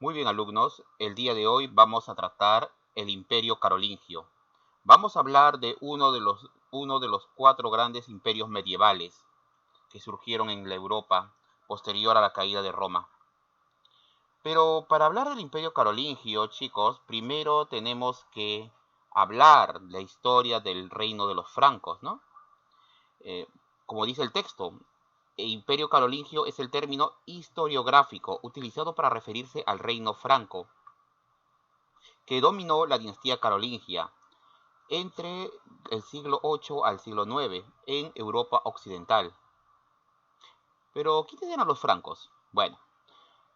Muy bien, alumnos. El día de hoy vamos a tratar el Imperio Carolingio. Vamos a hablar de uno de los cuatro grandes imperios medievales que surgieron en la Europa posterior a la caída de Roma. Pero para hablar del Imperio Carolingio, chicos, primero tenemos que hablar la historia del reino de los francos, ¿no? Eh, Como dice el texto, el Imperio Carolingio es el término historiográfico utilizado para referirse al reino franco que dominó la dinastía carolingia entre el siglo VIII al siglo IX en Europa occidental. Pero, ¿quiénes eran los francos? Bueno,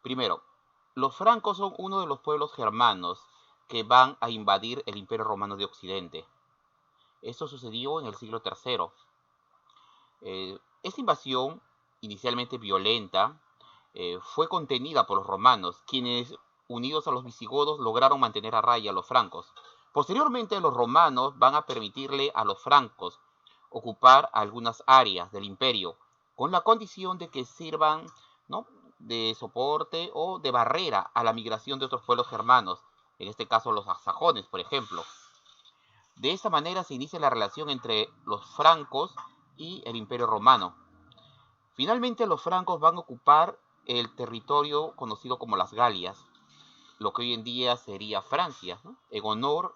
primero, los francos son uno de los pueblos germanos que van a invadir el Imperio Romano de Occidente. Esto sucedió en el siglo III. Esta invasión, inicialmente violenta, fue contenida por los romanos, quienes, unidos a los visigodos, lograron mantener a raya a los francos. Posteriormente, los romanos van a permitirle a los francos ocupar algunas áreas del imperio, con la condición de que sirvan, ¿no?, de soporte o de barrera a la migración de otros pueblos germanos, en este caso los sajones, por ejemplo. De esta manera se inicia la relación entre los francos y el imperio romano. Finalmente los francos van a ocupar el territorio conocido como las Galias, lo que hoy en día sería Francia, ¿no?, en honor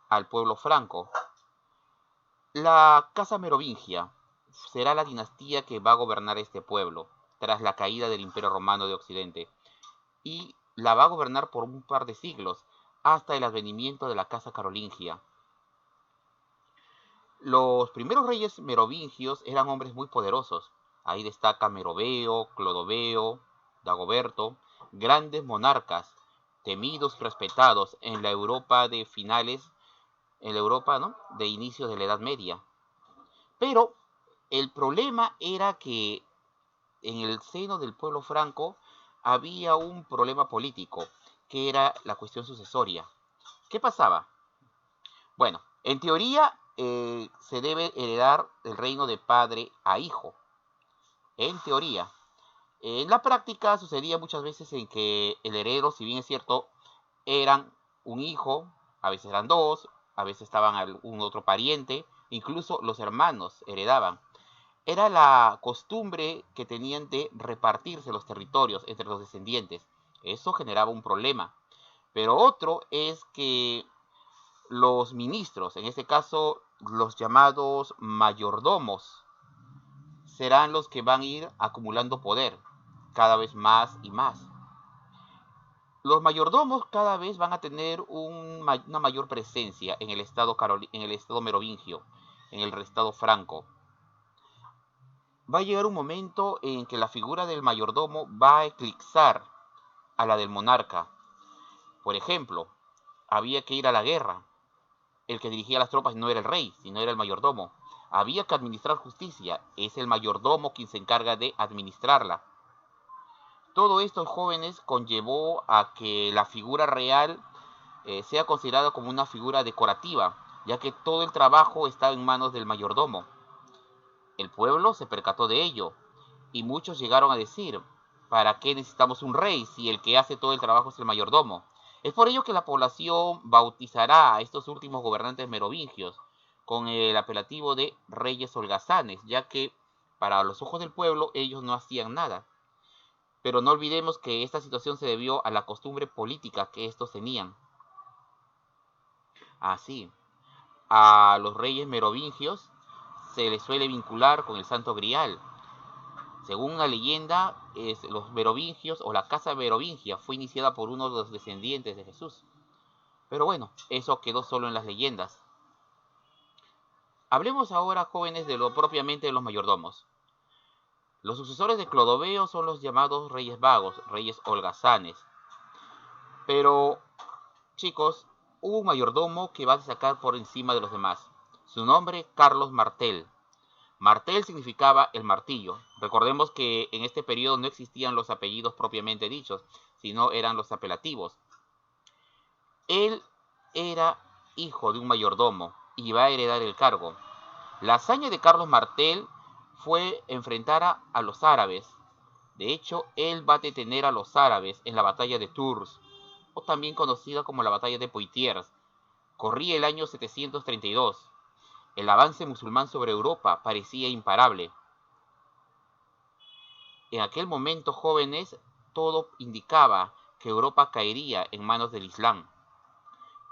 al pueblo franco. La casa merovingia será la dinastía que va a gobernar este pueblo tras la caída del Imperio Romano de Occidente y la va a gobernar por un par de siglos hasta el advenimiento de la casa carolingia. Los primeros reyes merovingios eran hombres muy poderosos. Ahí destaca Meroveo, Clodoveo, Dagoberto, grandes monarcas, temidos, respetados en la Europa de finales, en la Europa, ¿no?, de inicios de la Edad Media. Pero el problema era que en el seno del pueblo franco había un problema político, que era la cuestión sucesoria. ¿Qué pasaba? Bueno, en teoría se debe heredar el reino de padre a hijo. En teoría. En la práctica sucedía muchas veces en que el heredero, si bien es cierto, eran un hijo, a veces eran dos, a veces estaban algún otro pariente, incluso los hermanos heredaban. Era la costumbre que tenían de repartirse los territorios entre los descendientes. Eso generaba un problema. Pero otro es que los ministros, en este caso los llamados mayordomos, serán los que van a ir acumulando poder cada vez más y más. Los mayordomos cada vez van a tener una mayor presencia en el estado merovingio, en el estado franco. Va a llegar un momento en que la figura del mayordomo va a eclipsar a la del monarca. Por ejemplo, había que ir a la guerra. El que dirigía las tropas no era el rey, sino era el mayordomo. Había que administrar justicia. Es el mayordomo quien se encarga de administrarla. Todo esto, jóvenes, conllevó a que la figura real sea considerada como una figura decorativa, ya que todo el trabajo está en manos del mayordomo. El pueblo se percató de ello y muchos llegaron a decir: ¿para qué necesitamos un rey si el que hace todo el trabajo es el mayordomo? Es por ello que la población bautizará a estos últimos gobernantes merovingios con el apelativo de reyes holgazanes, ya que para los ojos del pueblo ellos no hacían nada. Pero no olvidemos que esta situación se debió a la costumbre política que estos tenían. Así, a los reyes merovingios se les suele vincular con el Santo Grial. Según una leyenda, los merovingios o la casa merovingia fue iniciada por uno de los descendientes de Jesús. Pero bueno, eso quedó solo en las leyendas. Hablemos ahora, jóvenes, de lo propiamente de los mayordomos. Los sucesores de Clodoveo son los llamados reyes vagos, reyes holgazanes. Pero, chicos, hubo un mayordomo que va a destacar por encima de los demás. Su nombre, Carlos Martel. Martel significaba el martillo. Recordemos que en este periodo no existían los apellidos propiamente dichos, sino eran los apelativos. Él era hijo de un mayordomo y va a heredar el cargo. La hazaña de Carlos Martel fue enfrentar a los árabes De hecho, él va a detener a los árabes en la batalla de Tours, o también conocida como la batalla de Poitiers. Corría el año 732. El avance musulmán sobre Europa parecía imparable. En aquel momento, jóvenes, todo indicaba que Europa caería en manos del Islam.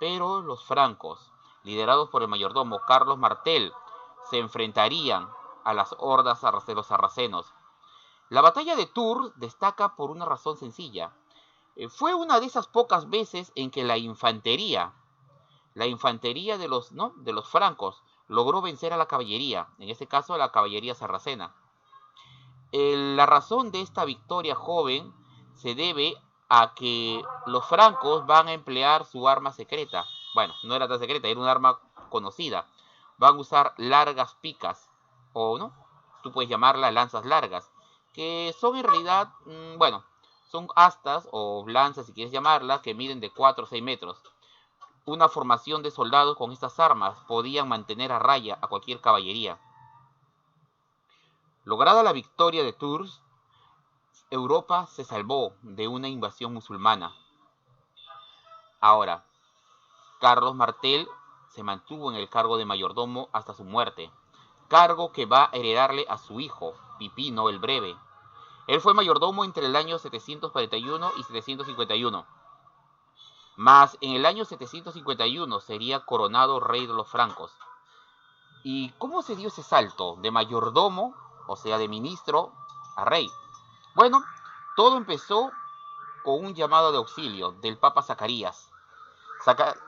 Pero los francos, liderados por el mayordomo Carlos Martel, se enfrentarían a las hordas de los sarracenos. La batalla de Tours destaca por una razón sencilla. Fue una de esas pocas veces en que la infantería de los francos logró vencer a la caballería, en este caso a la caballería sarracena. La razón de esta victoria joven se debe a que los francos van a emplear su arma secreta. Bueno, no era tan secreta, era un arma conocida. Van a usar largas picas, o no, tú puedes llamarlas lanzas largas, que son en realidad, son astas o lanzas, si quieres llamarlas, que miden de 4 o 6 metros. Una formación de soldados con estas armas podían mantener a raya a cualquier caballería. Lograda la victoria de Tours, Europa se salvó de una invasión musulmana. Ahora, Carlos Martel se mantuvo en el cargo de mayordomo hasta su muerte, cargo que va a heredarle a su hijo, Pipino el Breve. Él fue mayordomo entre el año 741 y 751. Mas en el año 751 sería coronado rey de los francos. ¿Y cómo se dio ese salto de mayordomo, o sea, de ministro, a rey? Bueno, todo empezó con un llamado de auxilio del Papa Zacarías.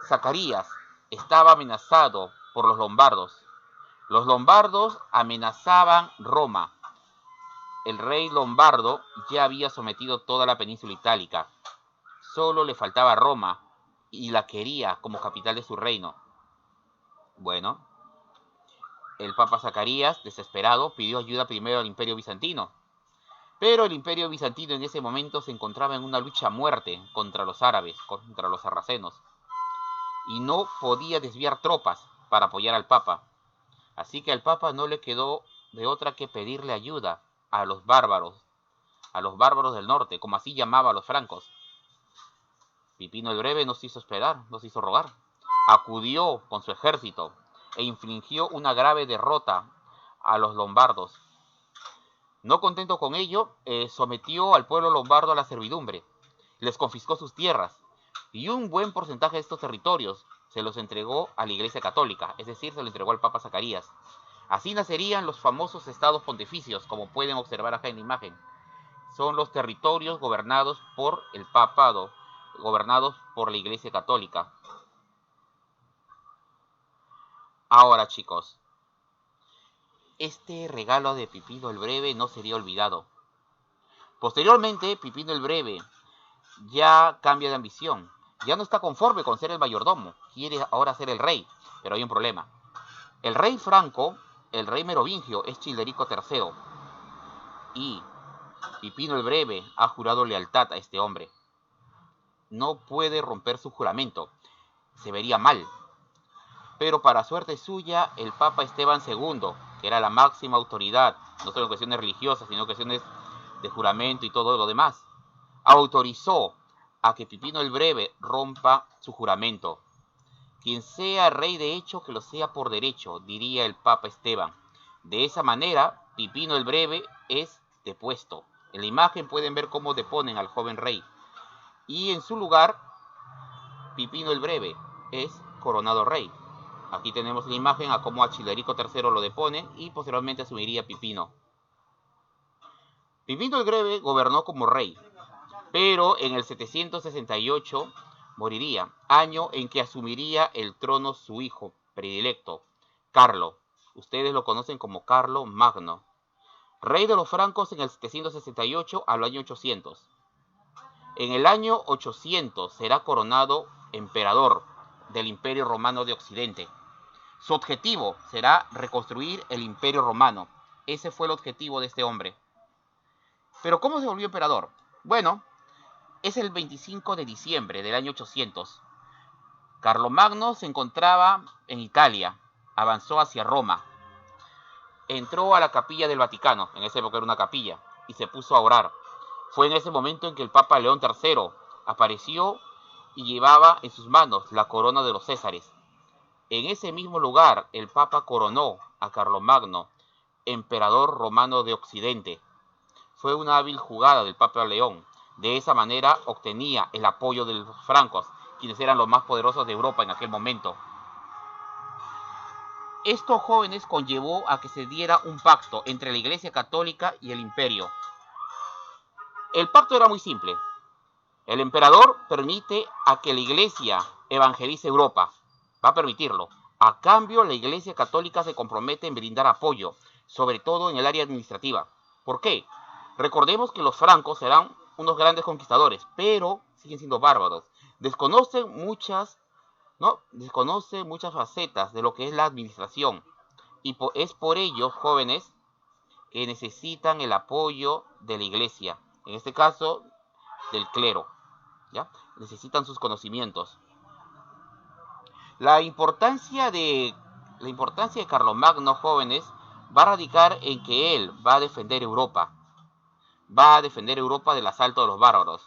Zacarías estaba amenazado por los lombardos. Los lombardos amenazaban Roma. El rey lombardo ya había sometido toda la península itálica. Solo le faltaba Roma y la quería como capital de su reino. Bueno, el Papa Zacarías, desesperado, pidió ayuda primero al Imperio Bizantino. Pero el Imperio Bizantino en ese momento se encontraba en una lucha a muerte contra los árabes, contra los sarracenos, y no podía desviar tropas para apoyar al Papa. Así que al Papa no le quedó de otra que pedirle ayuda a los bárbaros del norte, como así llamaba a los francos. Pipino el Breve no se hizo esperar, no se hizo rogar. Acudió con su ejército e infligió una grave derrota a los lombardos. No contento con ello, sometió al pueblo lombardo a la servidumbre, les confiscó sus tierras y un buen porcentaje de estos territorios se los entregó a la Iglesia Católica, es decir, se lo entregó al Papa Zacarías. Así nacerían los famosos estados pontificios, como pueden observar acá en la imagen. Son los territorios gobernados por el papado, gobernados por la Iglesia Católica. Ahora, chicos, este regalo de Pipino el Breve no sería olvidado. Posteriormente, Pipino el Breve ya cambia de ambición. Ya no está conforme con ser el mayordomo. Quiere ahora ser el rey. Pero hay un problema. El rey franco, el rey merovingio, es Childerico III. Y Pipino el Breve ha jurado lealtad a este hombre. No puede romper su juramento. Se vería mal. Pero para suerte suya, el Papa Esteban II, que era la máxima autoridad, no solo en cuestiones religiosas, sino en cuestiones de juramento y todo lo demás, autorizó a que Pipino el Breve rompa su juramento. Quien sea rey de hecho, que lo sea por derecho, diría el Papa Esteban. De esa manera, Pipino el Breve es depuesto. En la imagen pueden ver cómo deponen al joven rey. Y en su lugar, Pipino el Breve es coronado rey. Aquí tenemos la imagen a cómo a Childerico III lo deponen y posteriormente asumiría Pipino. Pipino el Breve gobernó como rey, pero en el 768 moriría, año en que asumiría el trono su hijo predilecto, Carlo. Ustedes lo conocen como Carlo Magno. Rey de los francos en el 768 al año 800. En el año 800 será coronado emperador del Imperio Romano de Occidente. Su objetivo será reconstruir el Imperio Romano. Ese fue el objetivo de este hombre. Pero ¿cómo se volvió emperador? Bueno, es el 25 de diciembre del año 800. Carlomagno se encontraba en Italia, avanzó hacia Roma, entró a la capilla del Vaticano, en esa época era una capilla, y se puso a orar. Fue en ese momento en que el Papa León III apareció y llevaba en sus manos la corona de los Césares. En ese mismo lugar, el Papa coronó a Carlomagno, emperador romano de Occidente. Fue una hábil jugada del Papa León. De esa manera obtenía el apoyo de los francos, quienes eran los más poderosos de Europa en aquel momento. Esto, jóvenes, conllevó a que se diera un pacto entre la Iglesia Católica y el Imperio. El pacto era muy simple. El emperador permite a que la Iglesia evangelice Europa. Va a permitirlo. A cambio, la Iglesia Católica se compromete en brindar apoyo, sobre todo en el área administrativa. ¿Por qué? Recordemos que los francos serán unos grandes conquistadores, pero siguen siendo bárbaros. Desconocen muchas facetas de lo que es la administración. Y es por ello, jóvenes, que necesitan el apoyo de la Iglesia. En este caso, del clero. ¿Ya? Necesitan sus conocimientos. La importancia de Carlomagno, jóvenes, va a radicar en que él va a defender Europa. Va a defender Europa del asalto de los bárbaros.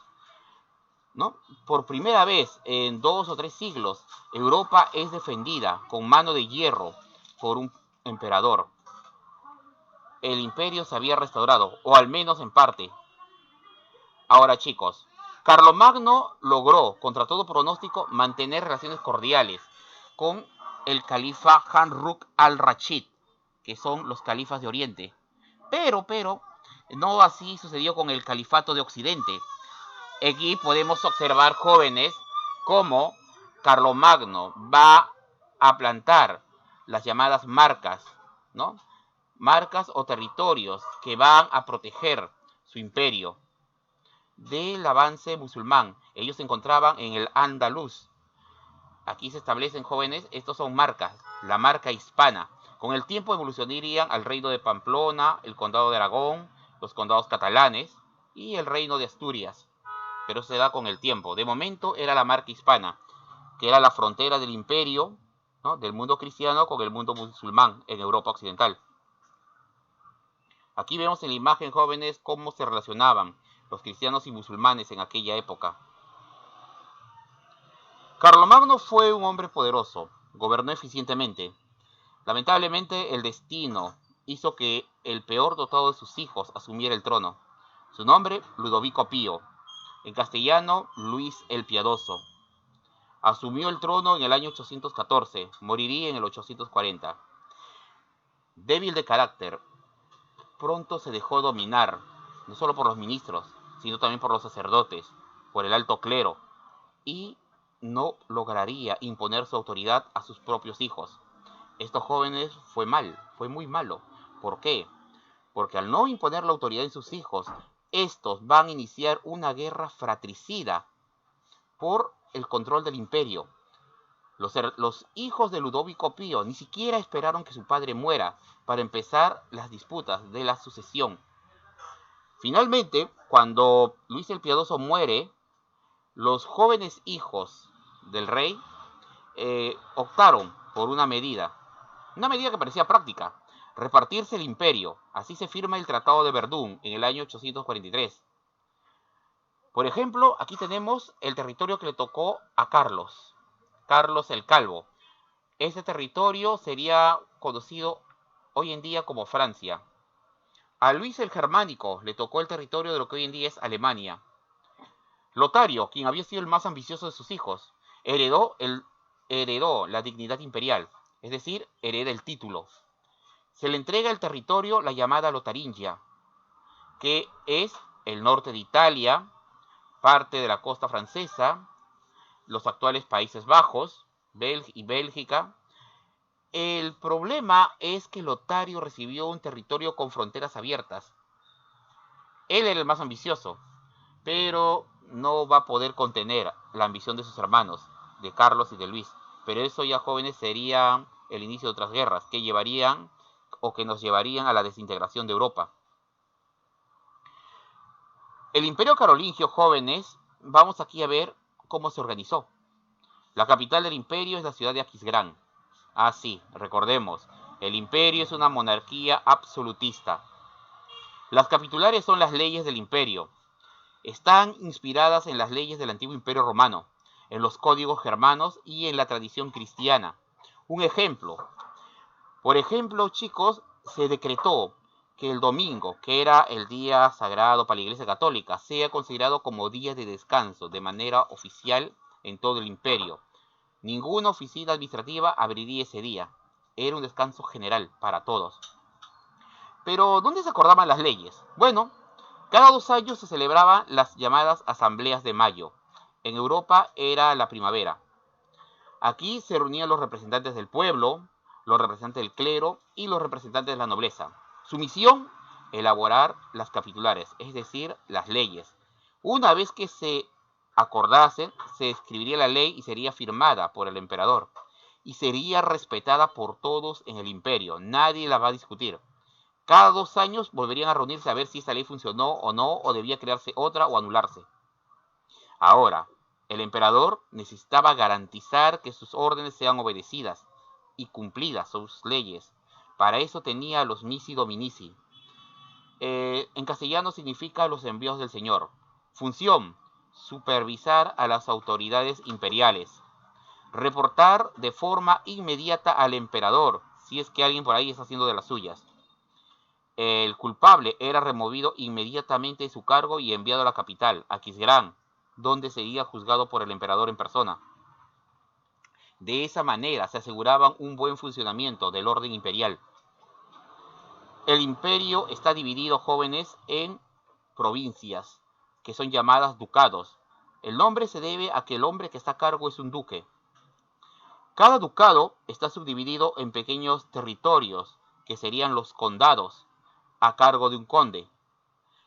¿No? Por primera vez en 2 o 3 siglos, Europa es defendida con mano de hierro por un emperador. El imperio se había restaurado, o al menos en parte. Ahora, chicos, Carlomagno logró, contra todo pronóstico, mantener relaciones cordiales con el califa Harun al-Rashid, que son los califas de Oriente. Pero, no así sucedió con el califato de Occidente. Aquí podemos observar, jóvenes, cómo Carlomagno va a plantar las llamadas marcas, ¿no? Marcas o territorios que van a proteger su imperio del avance musulmán. Ellos se encontraban en el Andaluz. Aquí se establecen, jóvenes, estos son marcas, la marca hispana. Con el tiempo evolucionarían al reino de Pamplona, el condado de Aragón, los condados catalanes y el reino de Asturias. Pero se da con el tiempo. De momento era la marca hispana, que era la frontera del imperio, ¿no?, del mundo cristiano con el mundo musulmán en Europa occidental. Aquí vemos en la imagen, jóvenes, cómo se relacionaban los cristianos y musulmanes en aquella época. Carlomagno fue un hombre poderoso, gobernó eficientemente. Lamentablemente, el destino hizo que el peor dotado de sus hijos asumiera el trono. Su nombre, Ludovico Pío. En castellano, Luis el Piadoso. Asumió el trono en el año 814, moriría en el 840. Débil de carácter, pronto se dejó dominar, no solo por los ministros, sino también por los sacerdotes, por el alto clero, y no lograría imponer su autoridad a sus propios hijos. Estos jóvenes fue muy malo. ¿Por qué? Porque al no imponer la autoridad en sus hijos, estos van a iniciar una guerra fratricida por el control del imperio. Los hijos de Ludovico Pío ni siquiera esperaron que su padre muera para empezar las disputas de la sucesión. Finalmente, cuando Luis el Piadoso muere, los jóvenes hijos del rey optaron por una medida que parecía práctica: repartirse el imperio. Así se firma el Tratado de Verdún en el año 843. Por ejemplo, aquí tenemos el territorio que le tocó a Carlos el Calvo. Este territorio sería conocido hoy en día como Francia. A Luis el Germánico le tocó el territorio de lo que hoy en día es Alemania. Lotario, quien había sido el más ambicioso de sus hijos, heredó la dignidad imperial, es decir, hereda el título. Se le entrega el territorio, la llamada Lotaringia, que es el norte de Italia, parte de la costa francesa, los actuales Países Bajos y Bélgica. El problema es que Lotario recibió un territorio con fronteras abiertas. Él era el más ambicioso, pero no va a poder contener la ambición de sus hermanos, de Carlos y de Luis. Pero eso, ya jóvenes, sería el inicio de otras guerras que nos llevarían a la desintegración de Europa. El Imperio Carolingio, jóvenes, vamos aquí a ver cómo se organizó. La capital del imperio es la ciudad de Aquisgrán. Ah, sí, recordemos, el imperio es una monarquía absolutista. Las capitulares son las leyes del imperio. Están inspiradas en las leyes del antiguo Imperio Romano, en los códigos germanos y en la tradición cristiana. Un ejemplo. Por ejemplo, chicos, se decretó que el domingo, que era el día sagrado para la Iglesia Católica, sea considerado como día de descanso de manera oficial en todo el imperio. Ninguna oficina administrativa abriría ese día. Era un descanso general para todos. Pero, ¿dónde se acordaban las leyes? Bueno, cada 2 años se celebraban las llamadas asambleas de mayo. En Europa era la primavera. Aquí se reunían los representantes del pueblo, los representantes del clero y los representantes de la nobleza. Su misión, elaborar las capitulares, es decir, las leyes. Una vez que se acordase, se escribiría la ley y sería firmada por el emperador. Y sería respetada por todos en el imperio. Nadie la va a discutir. Cada 2 años volverían a reunirse a ver si esta ley funcionó o no, o debía crearse otra o anularse. Ahora, el emperador necesitaba garantizar que sus órdenes sean obedecidas y cumplidas sus leyes. Para eso tenía los missi dominici. En castellano significa los envíos del Señor. Función, supervisar a las autoridades imperiales. Reportar de forma inmediata al emperador, si es que alguien por ahí está haciendo de las suyas. El culpable era removido inmediatamente de su cargo y enviado a la capital, a Aquisgrán, donde sería juzgado por el emperador en persona. De esa manera se aseguraba un buen funcionamiento del orden imperial. El imperio está dividido, jóvenes, en provincias, que son llamadas ducados. El nombre se debe a que el hombre que está a cargo es un duque. Cada ducado está subdividido en pequeños territorios, que serían los condados, a cargo de un conde.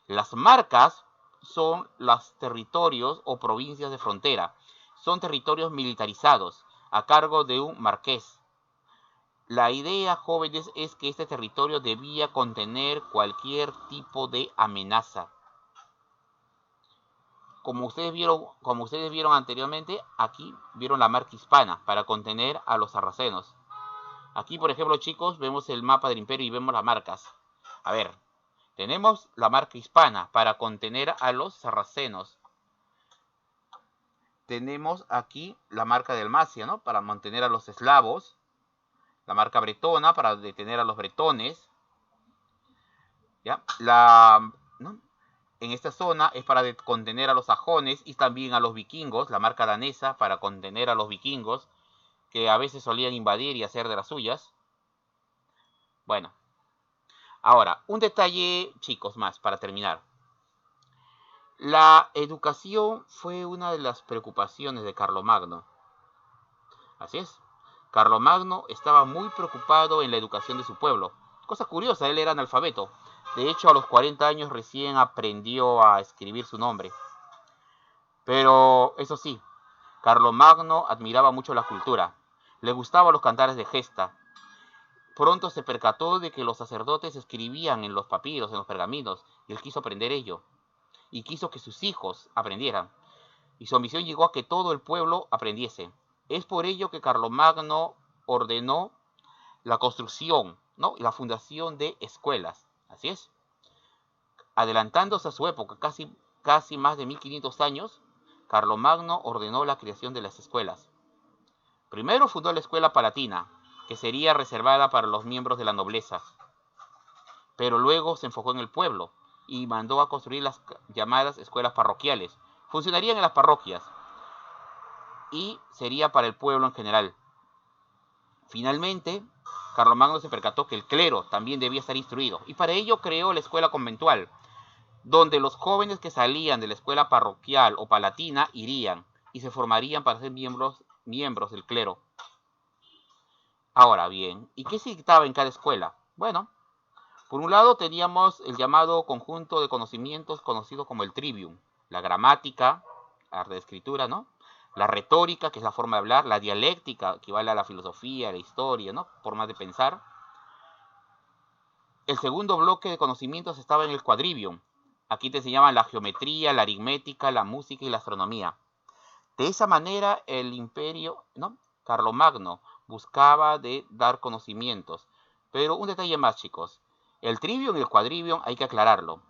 Las marcas son los territorios o provincias de frontera. Son territorios militarizados, a cargo de un marqués. La idea, jóvenes, es que este territorio debía contener cualquier tipo de amenaza. Como ustedes vieron anteriormente, aquí vieron la marca hispana para contener a los sarracenos. Aquí, por ejemplo, chicos, vemos el mapa del imperio y vemos las marcas. A ver, tenemos la marca hispana para contener a los sarracenos. Tenemos aquí la marca dalmacia, ¿no? Para mantener a los eslavos. La marca bretona para detener a los bretones. ¿Ya? ¿No? En esta zona es para contener a los sajones y también a los vikingos. La marca danesa para contener a los vikingos, que a veces solían invadir y hacer de las suyas. Bueno, ahora, un detalle, chicos, más para terminar. La educación fue una de las preocupaciones de Carlomagno. Así es. Carlomagno estaba muy preocupado en la educación de su pueblo. Cosa curiosa, él era analfabeto. De hecho, a los 40 años recién aprendió a escribir su nombre. Pero, eso sí, Carlomagno admiraba mucho la cultura. Le gustaban los cantares de gesta. Pronto se percató de que los sacerdotes escribían en los papiros, en los pergaminos, y él quiso aprender ello. Y quiso que sus hijos aprendieran. Y su ambición llegó a que todo el pueblo aprendiese. Es por ello que Carlomagno ordenó la construcción, ¿no? La fundación de escuelas. Así es. Adelantándose a su época, casi más de 1500 años, Carlomagno ordenó la creación de las escuelas. Primero fundó la escuela palatina, que sería reservada para los miembros de la nobleza. Pero luego se enfocó en el pueblo y mandó a construir las llamadas escuelas parroquiales. Funcionarían en las parroquias y sería para el pueblo en general. Finalmente, Carlomagno se percató que el clero también debía estar instruido y para ello creó la escuela conventual, donde los jóvenes que salían de la escuela parroquial o palatina irían y se formarían para ser miembros del clero. Ahora bien, ¿y qué se dictaba en cada escuela? Bueno, por un lado teníamos el llamado conjunto de conocimientos conocido como el trivium, la gramática, arte de escritura, ¿no? La retórica, que es la forma de hablar, la dialéctica, que equivale a la filosofía, la historia, ¿no? Formas de pensar. El segundo bloque de conocimientos estaba en el quadrivium. Aquí te enseñaban la geometría, la aritmética, la música y la astronomía. De esa manera el imperio, ¿no? Carlomagno buscaba de dar conocimientos. Pero un detalle más, chicos. El trivium y el quadrivium hay que aclararlo.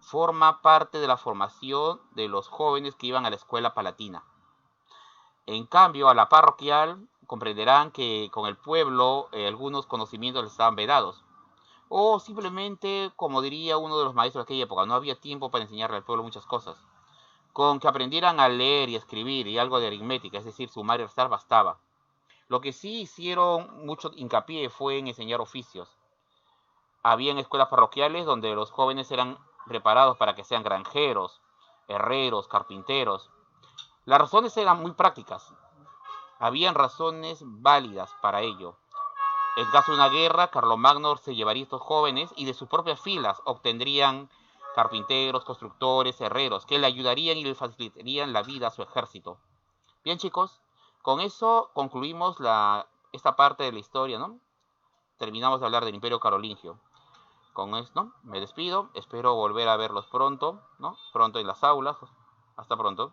forma parte de la formación de los jóvenes que iban a la escuela palatina. En cambio, a la parroquial comprenderán que con el pueblo algunos conocimientos les estaban vedados. O simplemente, como diría uno de los maestros de aquella época, no había tiempo para enseñarle al pueblo muchas cosas. Con que aprendieran a leer y escribir y algo de aritmética, es decir, sumar y restar, bastaba. Lo que sí hicieron mucho hincapié fue en enseñar oficios. Habían escuelas parroquiales donde los jóvenes eran preparados para que sean granjeros, herreros, carpinteros. Las razones eran muy prácticas. Habían razones válidas para ello. En caso de una guerra, Carlomagno se llevaría a estos jóvenes y de sus propias filas obtendrían carpinteros, constructores, herreros, que le ayudarían y le facilitarían la vida a su ejército. Bien, chicos, con eso concluimos esta parte de la historia, ¿no? Terminamos de hablar del Imperio Carolingio. Con esto me despido, espero volver a verlos pronto, ¿no? Pronto en las aulas. Hasta pronto.